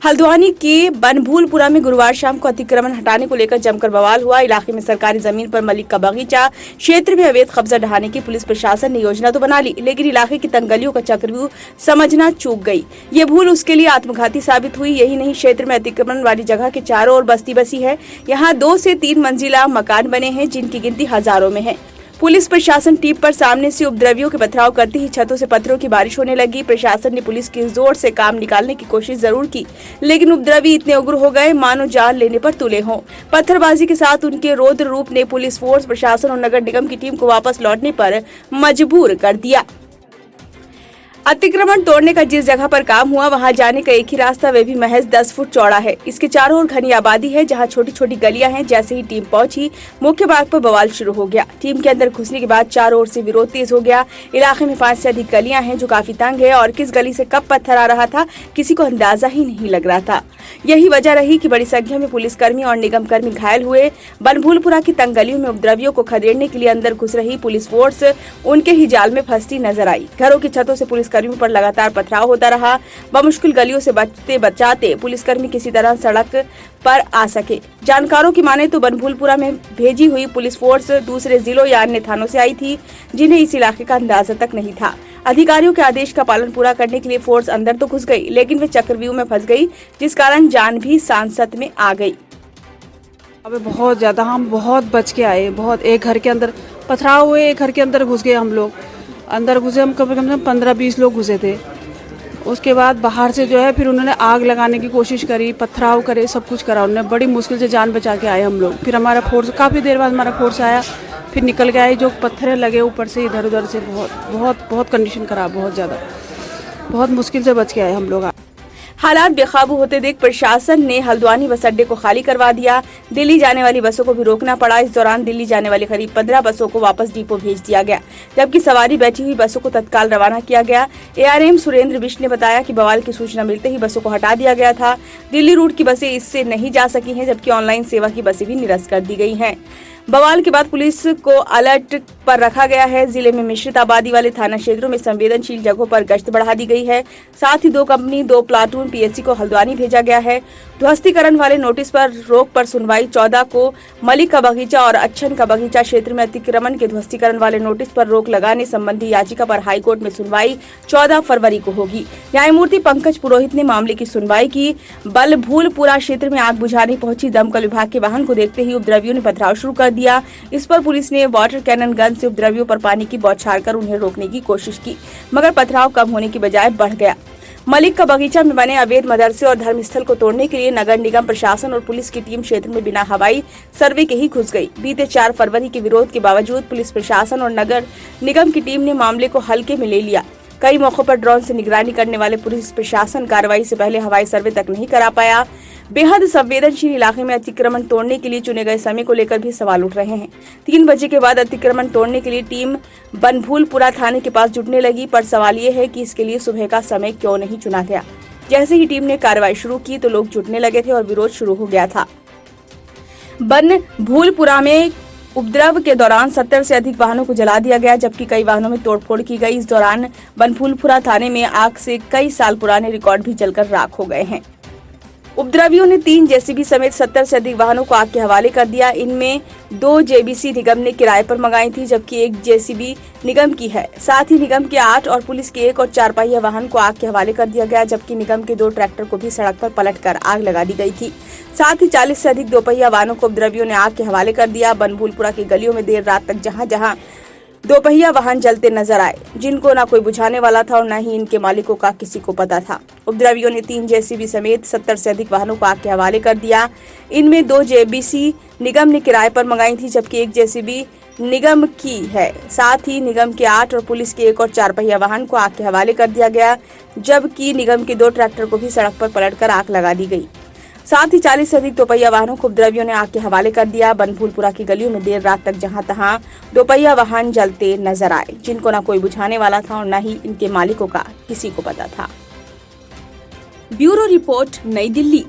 हल्द्वानी के बनभूलपुरा में गुरुवार शाम को अतिक्रमण हटाने को लेकर जमकर बवाल हुआ। इलाके में सरकारी जमीन पर मलिक का बगीचा क्षेत्र में अवैध कब्जा ढहाने की पुलिस प्रशासन ने योजना तो बना ली, लेकिन इलाके की तंगलियों का चक्रव्यूह समझना चूक गई। ये भूल उसके लिए आत्मघाती साबित हुई। यही नहीं, क्षेत्र में अतिक्रमण वाली जगह के चारों ओर बस्ती बसी है। यहाँ 2 से 3 मंजिला मकान बने हैं, जिनकी गिनती हजारों में है। पुलिस प्रशासन टीम पर सामने से उपद्रवियों के पथराव करते ही छतों से पत्थरों की बारिश होने लगी। प्रशासन ने पुलिस की जोर से काम निकालने की कोशिश जरूर की, लेकिन उपद्रवी इतने उग्र हो गए मानो जान लेने पर तुले हों। पत्थरबाजी के साथ उनके रौद्र रूप ने पुलिस फोर्स, प्रशासन और नगर निगम की टीम को वापस लौटने पर मजबूर कर दिया। अतिक्रमण तोड़ने का जिस जगह पर काम हुआ, वहां जाने का एक ही रास्ता, वे भी महज 10 फुट चौड़ा है। इसके चारों ओर घनी आबादी है, जहां छोटी छोटी गलियां हैं। जैसे ही टीम पहुंची, मुख्य मार्ग पर बवाल शुरू हो गया। टीम के अंदर घुसने के बाद चारों ओर से विरोध तेज हो गया। इलाके में 5 से अधिक गलियां हैं, जो काफी तंग है, और किस गली से कब पत्थर आ रहा था, किसी को अंदाजा ही नहीं लग रहा था। यही वजह रही कि बड़ी संख्या में पुलिसकर्मी और निगम कर्मी घायल हुए। बनभूलपुरा की तंग गलियों में उपद्रवियों को खदेड़ने के लिए अंदर घुस रही पुलिस फोर्स उनके ही जाल में फंसती नजर आई। घरों की छतों से पुलिसकर्मियों पर लगातार पथराव होता रहा। बमुश्किल गलियों से बचते बचाते पुलिसकर्मी किसी तरह सड़क पर आ सके। जानकारों की माने तो बनभूलपुरा में भेजी हुई पुलिस फोर्स दूसरे जिलों या अन्य थानों से आई थी, जिन्हें इस इलाके का अंदाजा तक नहीं था। अधिकारियों के आदेश का पालन पूरा करने के लिए फोर्स अंदर तो घुस गई, लेकिन वे चक्रव्यूह में फंस गई, जिस कारण जान भी सांसत में आ गई। अबे बहुत ज्यादा हम बहुत बच के आए। बहुत एक घर के अंदर पथराव हुए, एक घर के अंदर घुस गए। हम लोग अंदर घुसे, हम कम से कम 15-20 लोग घुसे थे। उसके बाद बाहर से जो है फिर उन्होंने आग लगाने की कोशिश करी, पथराव करे, सब कुछ करा। उन्होंने बड़ी मुश्किल से जान बचा के आए हम लोग। फिर हमारा फोर्स काफ़ी देर बाद हमारा फोर्स आया, फिर निकल के आए। जो पत्थर लगे ऊपर से इधर उधर से, बहुत बहुत बहुत कंडीशन खराब, बहुत ज़्यादा, बहुत मुश्किल से बच के आए हम लोग। हालात बेकाबू होते देख प्रशासन ने हल्द्वानी बस अड्डे को खाली करवा दिया। दिल्ली जाने वाली बसों को भी रोकना पड़ा। इस दौरान दिल्ली जाने वाली करीब 15 बसों को वापस डिपो भेज दिया गया, जबकि सवारी बैठी हुई बसों को तत्काल रवाना किया गया। एआरएम सुरेंद्र बिष्ट ने बताया कि बवाल की सूचना मिलते ही बसों को हटा दिया गया था। दिल्ली रूट की बसें इससे नहीं जा सकी हैं, जबकि ऑनलाइन सेवा की बसें भी निरस्त कर दी गई हैं। बवाल के बाद पुलिस को अलर्ट पर रखा गया है। जिले में मिश्रित आबादी वाले थाना क्षेत्रों में संवेदनशील जगहों पर गश्त बढ़ा दी गई है। साथ ही 2 कंपनी, 2 प्लाटून पीएससी को हल्द्वानी भेजा गया है। ध्वस्तीकरण वाले नोटिस पर रोक पर सुनवाई 14 को, मलिक का बगीचा और अच्छन का बगीचा क्षेत्र में अतिक्रमण के ध्वस्तीकरण वाले नोटिस पर रोक लगाने संबंधी याचिका पर हाईकोर्ट में सुनवाई 14 फरवरी को होगी। न्यायमूर्ति पंकज पुरोहित ने मामले की सुनवाई की। बनभूलपुरा क्षेत्र में आग बुझाने पहुंची दमकल विभाग के वाहन को देखते ही उपद्रवियों ने पथराव शुरू कर दिया। इस पर पुलिस ने वाटर कैनन गन से उपद्रवियों पर पानी की बौछार कर उन्हें रोकने की कोशिश की, मगर पथराव कम होने की बजाय बढ़ गया। मलिक का बगीचा में बने अवैध मदरसे और धर्मस्थल को तोड़ने के लिए नगर निगम प्रशासन और पुलिस की टीम क्षेत्र में बिना हवाई सर्वे के ही घुस गई। बीते 4 फरवरी के विरोध के बावजूद पुलिस प्रशासन और नगर निगम की टीम ने मामले को हल्के में ले लिया। कई मौकों पर ड्रोन से निगरानी करने वाले पुलिस प्रशासन कार्रवाई से पहले हवाई सर्वे तक नहीं करा पाया। बेहद संवेदनशील इलाके में अतिक्रमण तोड़ने के लिए चुने गए समय को लेकर भी सवाल उठ रहे हैं। 3 बजे के बाद अतिक्रमण तोड़ने के लिए टीम बनभूलपुरा थाने के पास जुटने लगी, पर सवाल ये है कि इसके लिए सुबह का समय क्यों नहीं चुना गया। जैसे ही टीम ने कार्रवाई शुरू की तो लोग जुटने लगे थे और विरोध शुरू हो गया था। बनभूलपुरा में उपद्रव के दौरान 70 से अधिक वाहनों को जला दिया गया, जबकि कई वाहनों में तोड़फोड़ की गई। इस दौरान बनभूलपुरा थाने में आग से कई साल पुराने रिकॉर्ड भी जलकर राख हो गए हैं। उपद्रवियों ने 3 जेसीबी समेत 70 से अधिक वाहनों को आग के हवाले कर दिया। इनमें 2 जेबीसी निगम ने किराए पर मंगाई थी, जबकि 1 जेसीबी निगम की है। साथ ही निगम के 8 और पुलिस के 1 और 4 पहिया वाहन को आग के हवाले कर दिया गया, जबकि निगम के 2 ट्रैक्टर को भी सड़क पर पलटकर आग लगा दी गई थी। साथ ही 40 से अधिक 2 पहिया वाहनों को उपद्रवियों ने आग के हवाले कर दिया। बनभूलपुरा की गलियों में देर रात तक जहां 2 पहिया वाहन जलते नजर आए, जिनको न कोई बुझाने वाला था और न ही इनके मालिकों का किसी को पता था। उपद्रवियों ने 3 जेसीबी समेत 70 से अधिक वाहनों को आग के हवाले कर दिया। इनमें 2 जेबीसी निगम ने किराए पर मंगाई थी, जबकि 1 जेसीबी निगम की है। साथ ही निगम के 8 और पुलिस के 1 और 4 पहिया वाहन को आग के हवाले कर दिया गया, जबकि निगम के 2 ट्रैक्टर को भी सड़क पर पलटकर आग लगा दी गई। साथ ही 40 से अधिक 2 पहिया वाहनों को उपद्रवियों ने आग के हवाले कर दिया। बनभूलपुरा की गलियों में देर रात तक जहां 2 पहिया वाहन जलते नजर आए, जिनको न कोई बुझाने वाला था और न ही इनके मालिकों का किसी को पता था। ब्यूरो रिपोर्ट, नई दिल्ली।